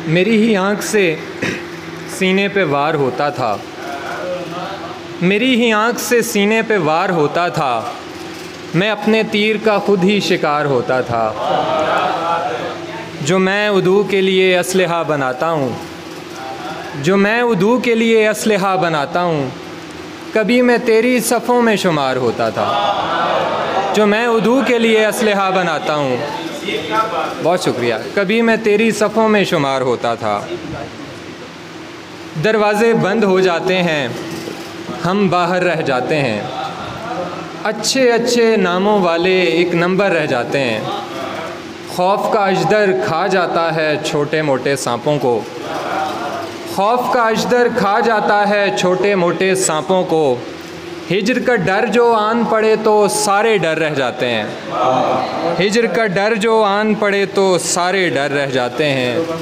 मेरी ही आँख से सीने पे वार होता था, मेरी ही आँख से सीने पे वार होता था, मैं अपने तीर का खुद ही शिकार होता था। जो मैं उदू के लिए असलहा बनाता हूँ, जो मैं उदू के लिए असलहा बनाता हूँ, कभी मैं तेरी सफ़ों में शुमार होता था। जो मैं उदू के लिए असलहा बनाता हूँ, बहुत शुक्रिया, कभी मैं तेरी सफ़ों में शुमार होता था। दरवाज़े बंद हो जाते हैं, हम बाहर रह जाते हैं, अच्छे अच्छे नामों वाले एक नंबर रह जाते हैं। खौफ का अजदर खा जाता है छोटे मोटे सांपों को, खौफ का अजदर खा जाता है छोटे मोटे सांपों को। हिज्र का डर जो आन पड़े तो सारे डर रह जाते हैं, हिज्र का डर जो आन पड़े तो सारे डर रह जाते हैं।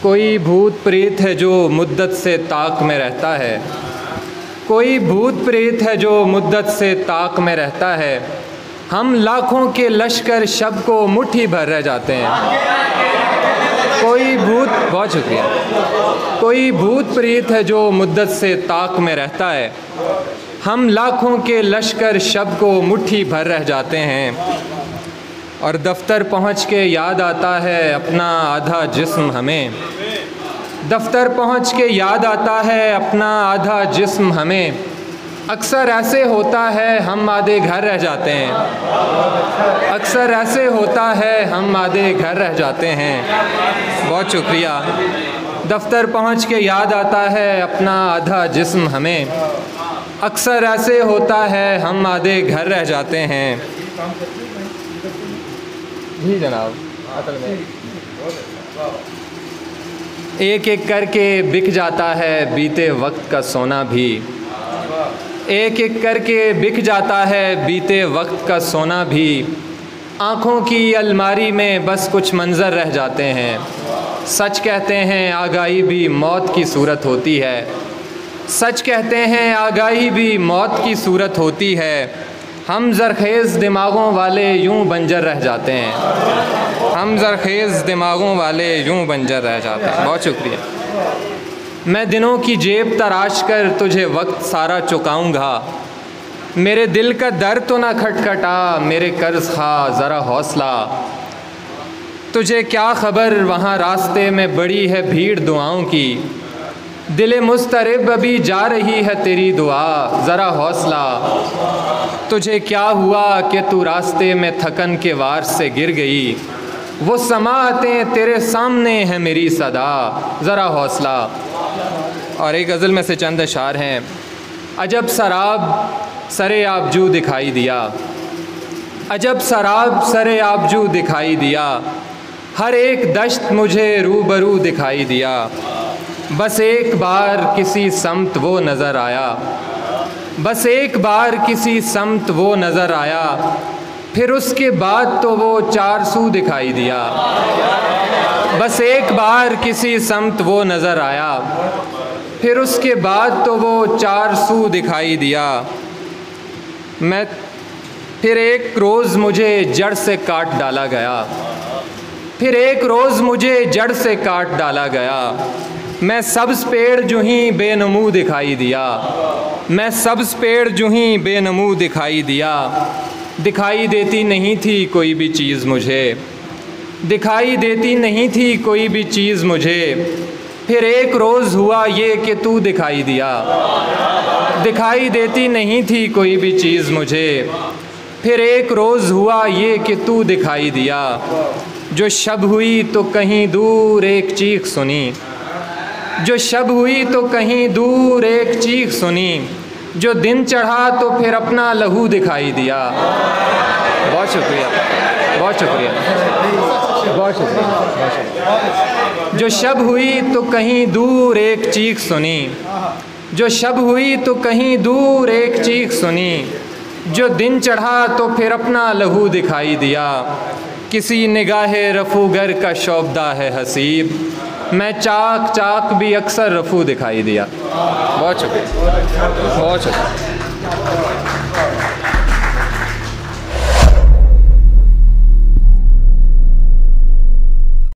कोई भूत प्रेत है जो मुद्दत से ताक में रहता है, कोई भूत प्रेत है जो मुद्दत से ताक में रहता है। हम लाखों के लश्कर शब को मुट्ठी भर रह जाते हैं। कोई भूत, बहुत शुक्रिया, कोई भूत प्रेत है जो मुद्दत से ताक में रहता है। हम लाखों के लश्कर शब को मुट्ठी भर रह जाते हैं। और दफ्तर पहुंच के याद आता है अपना आधा जिस्म हमें, दफ्तर पहुंच के याद आता है अपना आधा जिस्म हमें। अक्सर ऐसे होता है हम आधे घर रह जाते हैं, अक्सर ऐसे होता है हम आधे घर रह जाते हैं। बहुत शुक्रिया। दफ्तर पहुंच के याद आता है अपना आधा जिस्म हमें, अक्सर ऐसे होता है हम आधे घर रह जाते हैं। जी जनाब, एक एक करके बिक जाता है बीते वक्त का सोना भी, एक एक करके बिक जाता है बीते वक्त का सोना भी। आँखों की अलमारी में बस कुछ मंज़र रह जाते हैं। सच कहते हैं आगाही भी मौत की सूरत होती है, सच कहते हैं आगाही भी मौत की सूरत होती है। हम ज़रख़ेज़ दिमागों वाले यूं बंजर रह जाते हैं, हम ज़रख़ेज़ दिमागों वाले यूं बंजर रह जाते हैं। बहुत शुक्रिया। मैं दिनों की जेब तराश कर तुझे वक्त सारा चुकाऊंगा, मेरे दिल का दर तो ना खटखटा मेरे कर्ज खा ज़रा हौसला। तुझे क्या ख़बर वहाँ रास्ते में बड़ी है भीड़ दुआओं की, दिले मुस्तरिब अभी जा रही है तेरी दुआ ज़रा हौसला। तुझे क्या हुआ कि तू रास्ते में थकन के वार से गिर गई, वो समाअतें तेरे सामने है मेरी सदा ज़रा हौसला। और एक गज़ल में से चंद अशार हैं। अजब शराब सरे आबजू दिखाई दिया, अजब शराब सरे आबजू दिखाई दिया, हर एक दश्त मुझे रूबरू दिखाई दिया। बस एक बार किसी समत वो नज़र आया, बस एक बार किसी समत वो नज़र आया, फिर उसके बाद तो वो चार सू दिखाई दिया। बस एक बार किसी समत वो नज़र आया, फिर उसके बाद तो वो चार सू दिखाई दिया। मैं फिर एक रोज़ मुझे जड़ से काट डाला गया, फिर एक रोज़ मुझे जड़ से काट डाला गया। मैं सब्ज़ पेड़ जूँ ही बेनमू दिखाई दिया, मैं सब्ज़ पेड़ जूँ ही बेनमू दिखाई दिया। दिखाई देती नहीं थी कोई भी चीज़ मुझे, दिखाई देती नहीं थी कोई भी चीज़ मुझे, फिर एक रोज़ हुआ ये कि तू दिखाई दिया। दिखाई देती नहीं थी कोई भी चीज़ मुझे, फिर एक रोज़ हुआ ये कि तू दिखाई दिया। जो शब हुई तो कहीं दूर एक चीख सुनी, जो शब हुई तो कहीं दूर एक चीख सुनी, जो दिन चढ़ा तो फिर अपना लहू दिखाई दिया। बहुत शुक्रिया, बहुत शुक्रिया, बहुत शुक्रिया, बहुत शुक्रिया। जो शब हुई तो कहीं दूर एक चीख सुनी, जो शब हुई तो कहीं दूर एक चीख सुनी, जो दिन चढ़ा तो फिर अपना लहू दिखाई दिया। किसी निगाहे रफूगर का शोबदा है हसीब, मैं चाक चाक भी अक्सर रफू दिखाई दिया। बहुत शुक्रिया, बहुत शुक्रिया।